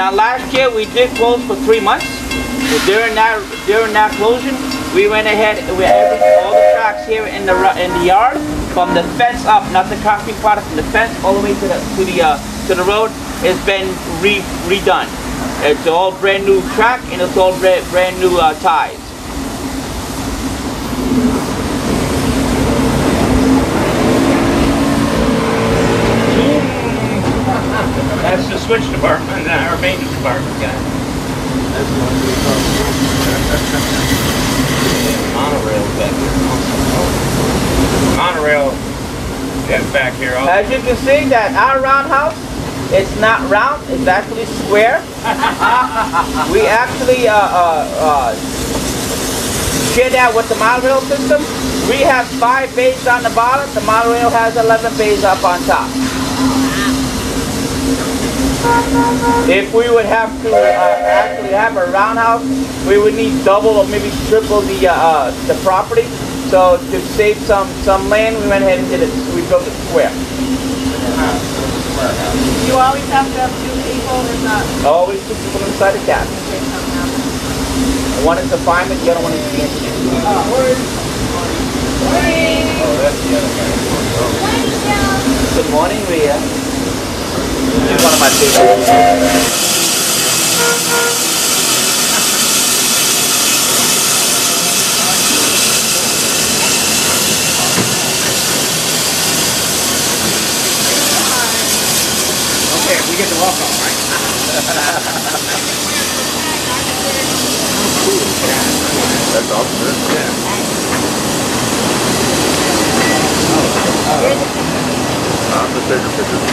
Now last year we did close for 3 months. So during that closing, we went ahead with all the tracks here in the yard, from the fence up, not the concrete part, from the fence all the way to the road, has been redone. It's all brand new track and it's all brand new ties. That's the switch department, our maintenance department guy. That's the one we're talking about. Monorail back here. Monorail is back here. As you can see, that our roundhouse, it's not round, it's actually square. We actually share that with the monorail system. We have 5 bays on the bottom, the monorail has 11 bays up on top. If we would have to actually have a roundhouse, we would need double or maybe triple the property. So to save some land, we went ahead and did it. We built it square. You always have to have 2 people, or not? Always 2 people inside the cabin. One is the fireman, the other one is the engineer. Good morning, Rhea. It's one of my favorites. Okay, we get to walk on, right? That's awesome. Yeah. I'm just taking pictures.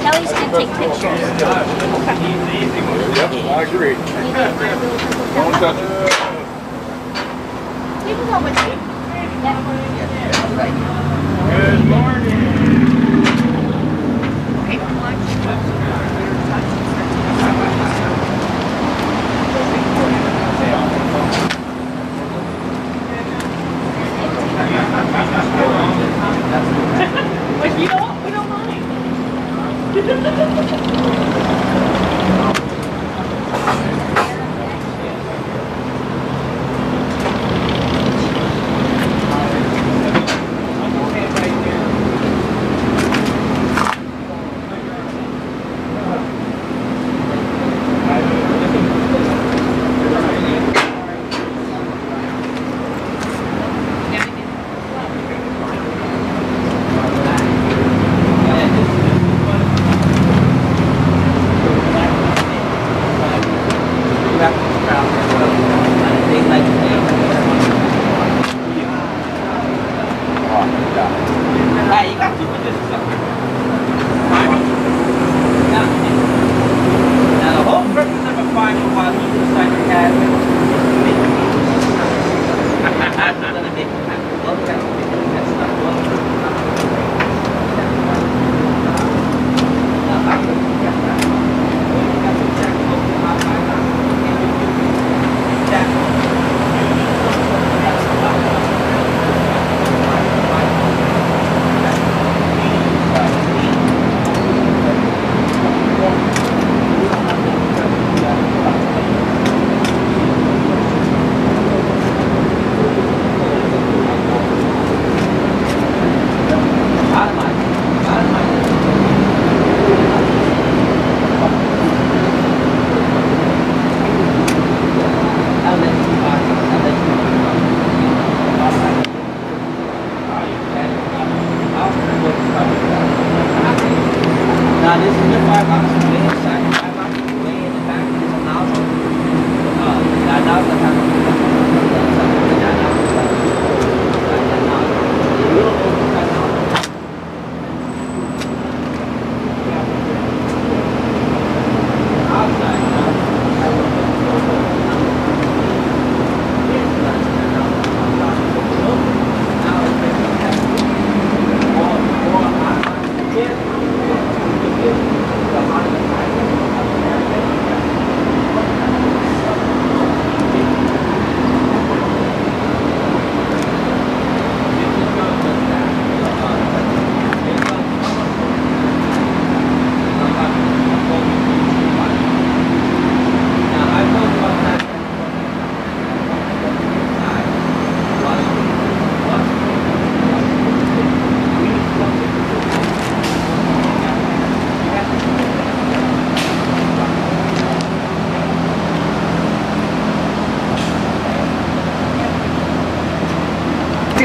Kelly's can take pictures. Yep, I agree. Don't touch it. You can go with me. Good morning. Okay. But you know what? We don't mind.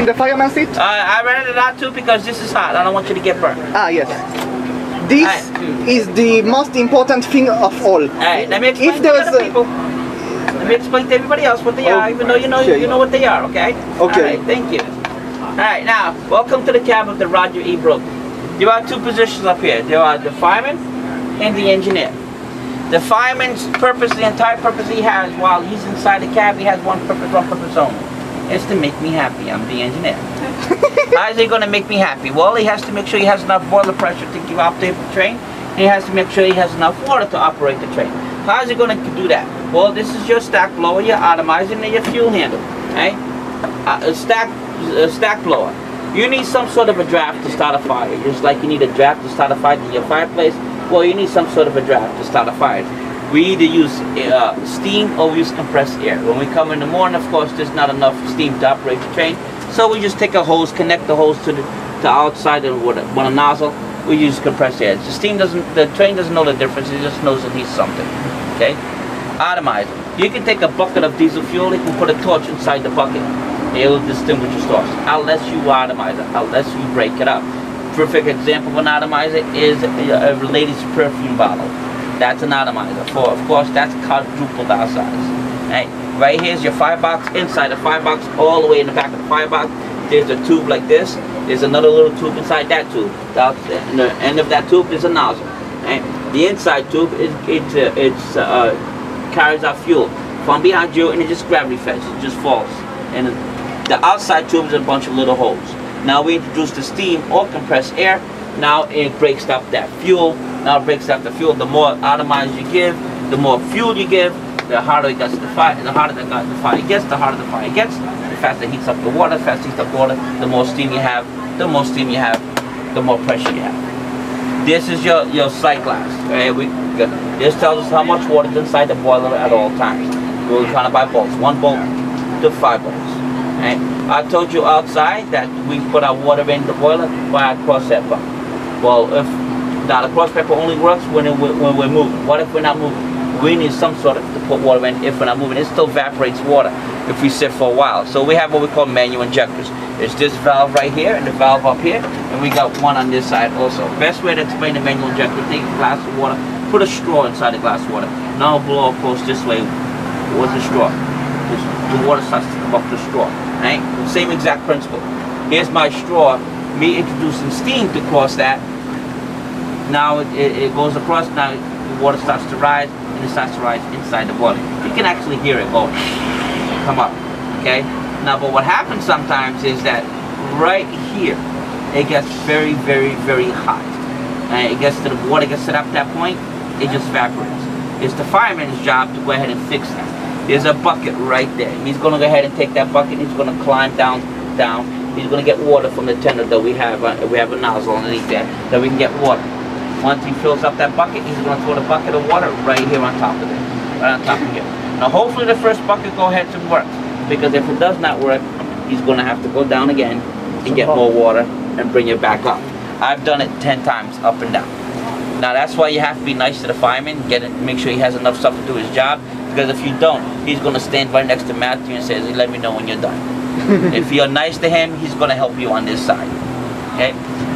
The fireman seat? I rented it out too because this is hot. I don't want you to get burned. Ah, yes. This is the most important thing of all. Alright, let me explain If to there's other people. Let me explain to everybody else what they are, even though you know what they are, okay? Okay. Alright, thank you. Alright, now, welcome to the cab of the Roger E. Broggie. There are two positions up here. There are the fireman and the engineer. The fireman's purpose, the entire purpose he has while he's inside the cab, he has one purpose only. It's to make me happy. I'm the engineer. How is he going to make me happy? Well, he has to make sure he has enough boiler pressure to operate the train. And he has to make sure he has enough water to operate the train. How is he going to do that? Well, this is your stack blower, your atomizer, and your fuel handle. Right? A stack blower. You need some sort of a draft to start a fire. Just like you need a draft to start a fire in your fireplace. Well, you need some sort of a draft to start a fire. We either use steam or we use compressed air. When we come in the morning, of course, there's not enough steam to operate the train. So we just take a hose, connect the hose to the outside of with a nozzle. We use compressed air. The train doesn't know the difference. It just knows it needs something. Okay? Atomizer. You can take a bucket of diesel fuel. You can put a torch inside the bucket. It will distinguish the source. Unless you atomize it. Unless you break it up. Perfect example of an atomizer is a lady's perfume bottle. That's an atomizer. Of course, that's quadruple our size. Right here's your firebox. Inside the firebox, all the way in the back of the firebox, there's a tube like this. There's another little tube inside that tube. In the end of that tube is a nozzle. Right? The inside tube carries out fuel from behind you, and it just gravity feds. It just falls. And the outside tube is a bunch of little holes. Now we introduce the steam or compressed air. Now it breaks up that fuel. Now it breaks up the fuel. The more atomizers you give, the more fuel you give, the harder it gets the fire. The harder the fire gets, the harder the fire gets. The faster it heats up the water. The faster it heats up the water, the more steam you have. The more steam you have, the more pressure you have. This is your sight glass. Okay, this tells us how much water is inside the boiler at all times. We'll count it by bolts. 1 bolt to 5 bolts. Right? I told you outside that we put our water in the boiler by a crosshead pump. Well, now the cross pepper only works when we're moving. What if we're not moving? We need some sort of to put water in if we're not moving. It still evaporates water if we sit for a while. So we have what we call manual injectors. There's this valve right here and the valve up here, and we got one on this side also. Best way to explain the manual injector: take a glass of water, put a straw inside the glass of water. Now blow across this way with the straw. The water starts to come up the straw. Right? Same exact principle. Here's my straw. Me introducing steam to cross that. Now it goes across. Now the water starts to rise, and it starts to rise inside the boiler. You can actually hear it go come up. Okay. Now, but what happens sometimes is that right here it gets very, very, very hot, and it gets to the water gets to that point, it just evaporates. It's the fireman's job to go ahead and fix that. There's a bucket right there. He's going to go ahead and take that bucket. He's going to climb down. He's going to get water from the tender that we have. We have a nozzle underneath there that we can get water. Once he fills up that bucket, he's going to throw the bucket of water right here on top of it, right on top of here. Now, hopefully, the first bucket go ahead to work, because if it does not work, he's going to have to go down again and get more water and bring it back up. I've done it 10 times up and down. Now, that's why you have to be nice to the fireman. Make sure he has enough stuff to do his job. Because if you don't, he's going to stand right next to Matthew and says, "Let me know when you're done." If you're nice to him, he's going to help you on this side. Okay.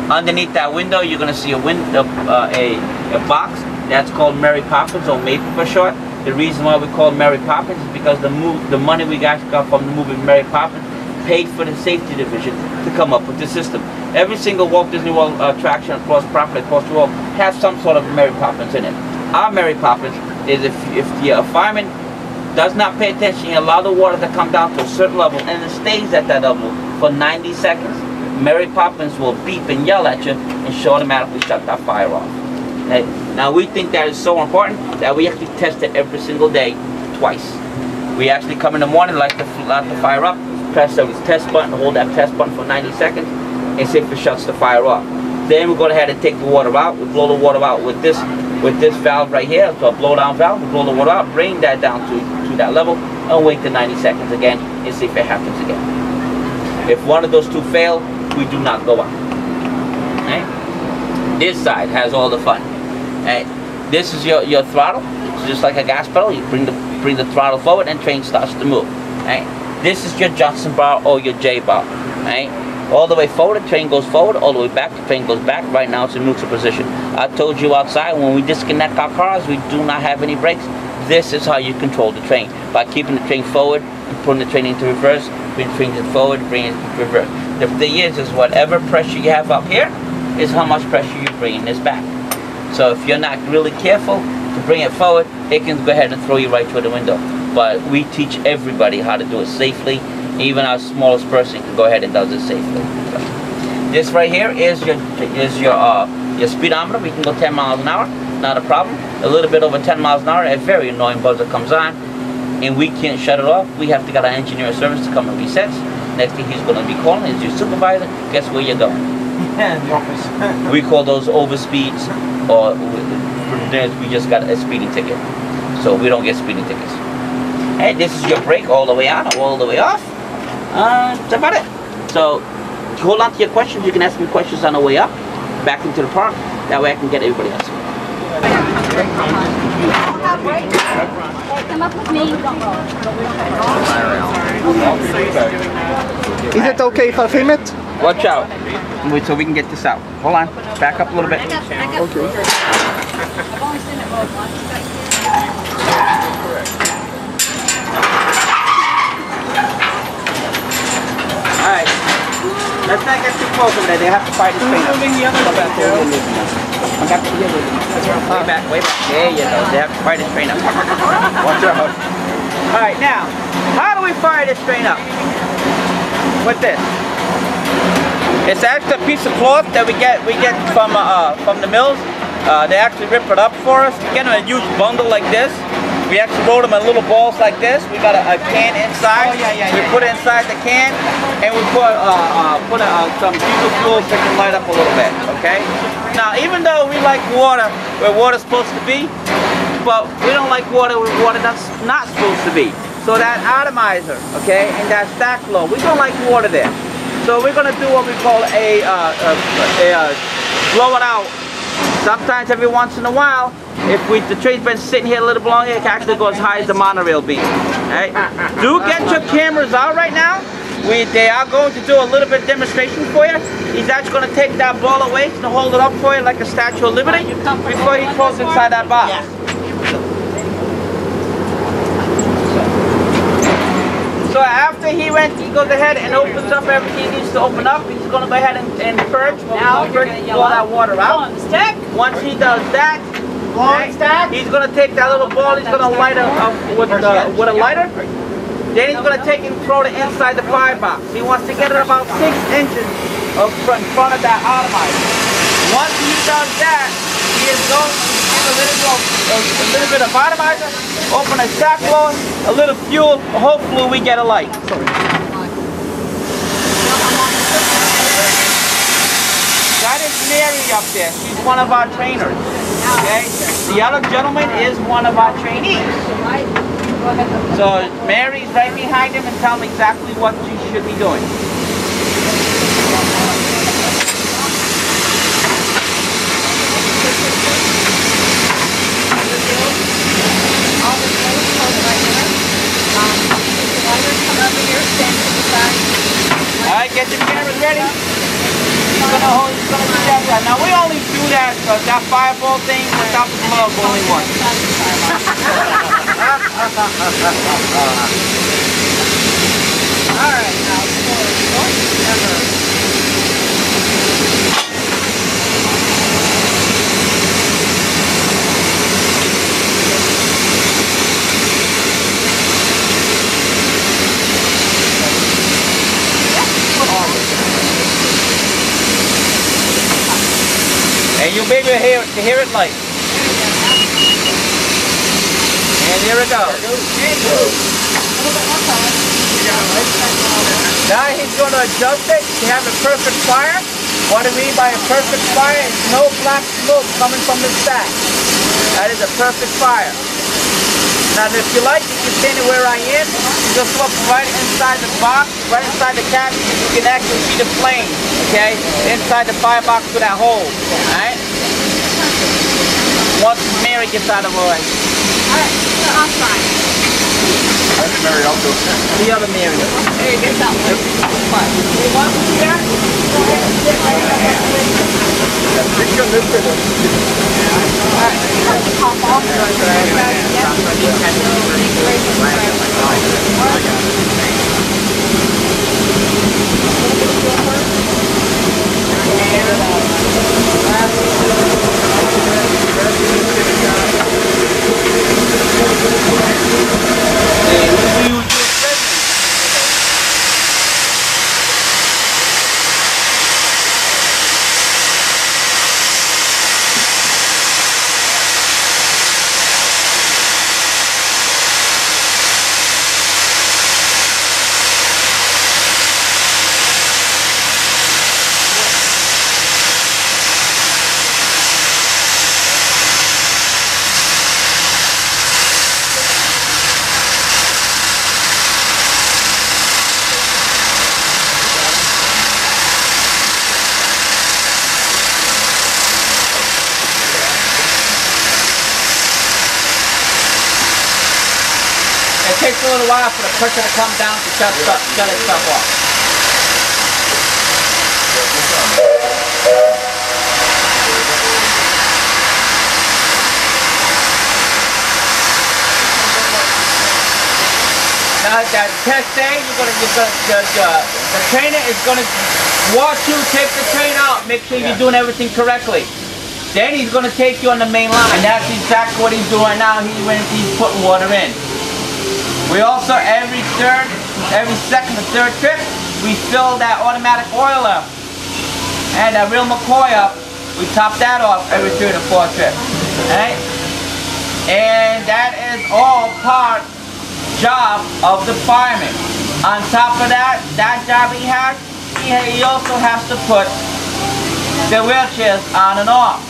Underneath that window, you're going to see a box that's called Mary Poppins, or Maple for short. The reason why we call it Mary Poppins is because the money we got from the movie Mary Poppins paid for the safety division to come up with the system. Every single Walt Disney World attraction across property across the world has some sort of Mary Poppins in it. Our Mary Poppins is if the fireman does not pay attention and allow the water to come down to a certain level, and it stays at that level for 90 seconds, Mary Poppins will beep and yell at you and she'll automatically shut that fire off. Okay? Now, we think that is so important that we actually test it every single day, twice. We actually come in the morning, light the fire up, press the test button, hold that test button for 90 seconds, and see if it shuts the fire off. Then we go ahead and take the water out. We blow the water out with this valve right here, so a blow down valve. We blow the water out, bring that down to that level, and wait the 90 seconds again and see if it happens again. If one of those two fail, we do not go out. Okay? This side has all the fun. Okay? This is your throttle. It's just like a gas pedal. You bring the throttle forward and train starts to move. Okay? This is your Johnson bar or your J bar. Okay? All the way forward, the train goes forward. All the way back, the train goes back. Right now, it's in neutral position. I told you outside, when we disconnect our cars, we do not have any brakes. This is how you control the train. By keeping the train forward and putting the train into reverse, bring the train forward, bring it into reverse. The thing is whatever pressure you have up here is how much pressure you bring in this back. So if you're not really careful to bring it forward, it can go ahead and throw you right through the window. But we teach everybody how to do it safely. Even our smallest person can go ahead and does it safely. So, this right here is your speedometer. We can go 10 miles an hour, not a problem. A little bit over 10 miles an hour, a very annoying buzzer comes on, and we can't shut it off. We have to get our engineer service to come and resets. Next thing he's going to be calling is your supervisor. Guess where you're going? Yeah, in the office. We call those overspeeds, or we just got a speeding ticket. So we don't get speeding tickets. Hey, this is your brake all the way on, all the way off. That's about it. So hold on to your questions. You can ask me questions on the way up, back into the park. That way I can get everybody else. Come up with me. Is it okay if I film it? Watch out. Wait so we can get this out. Hold on. Back up a little bit. Okay. I've only seen it once. Alright. Let's not get too close over there. They have to fight this train up. Way back, way back. There you go. They have to fire this train up. Watch out. Alright, now, how do we fire this train up? With this. It's an extra piece of cloth that we get from the mills. They actually rip it up for us. Get them a huge bundle like this. We actually roll them in little balls like this. We got a can inside. We put it inside the can, and we put some diesel fuel so it can light up a little bit. Okay. Now, even though we like water where water's supposed to be, but we don't like water where water that's not supposed to be. So that atomizer, okay, and that stack flow, we don't like water there. So we're gonna do what we call a blow it out. Sometimes every once in a while, if the train's been sitting here a little longer, it can actually go as high as the monorail beam. Right? Do get your cameras out right now. They are going to do a little bit of demonstration for you. He's actually going to take that ball of weight and hold it up for you like a Statue of Liberty before he throws it inside that box. So after he goes ahead and opens up everything he needs to open up. He's going to go ahead and purge. Now you're going to blow that water out. Once he does that, he's going to take that little ball. He's going to light it up with a lighter. Then he's going to take it and throw it inside the firebox. He wants to get it about 6 inches in front of that atomizer. Once he does that, he is going to give a little bit of atomizer, open a stack blower, a little fuel, hopefully we get a light. That is Mary up there. She's one of our trainers. Okay? The other gentleman is one of our trainees. So Mary's right behind him and tell him exactly what you should be doing. Alright, get your cameras ready. He's gonna do that. Now we only do that because that fireball thing without the glove only works. Alright, now and you'll be able to hear it light. And here it goes. Now he's going to adjust it to have a perfect fire. What I mean by a perfect fire is no black smoke coming from the stack. That is a perfect fire. Now if you like, you can stand it where I am. You just look right inside the box, right inside the cabinet, you can actually see the flame, okay? Inside the firebox with that hole, alright? Once Mary gets out of the way. Alright, so I'm fine. That's Mary also. The other Mary. There you go, that one. You want to see that? Go ahead and sit right there. It takes a little while for the pressure to come down to shut itself off. Now that test day, the trainer is gonna watch you take the train out, make sure you're doing everything correctly. Then he's gonna take you on the main line, and that's exactly what he's doing right now. He's putting water in. We also, every second or third trip, we fill that automatic oil up and that real McCoy up We top that off every 3 to 4 trips. Alright? And that is all part job of the fireman. On top of that, that job he has, he also has to put the wheelchairs on and off.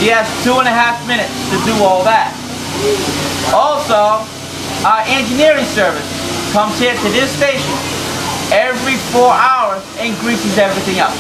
He has 2.5 minutes to do all that. Also, our engineering service comes here to this station every 4 hours and greases everything up.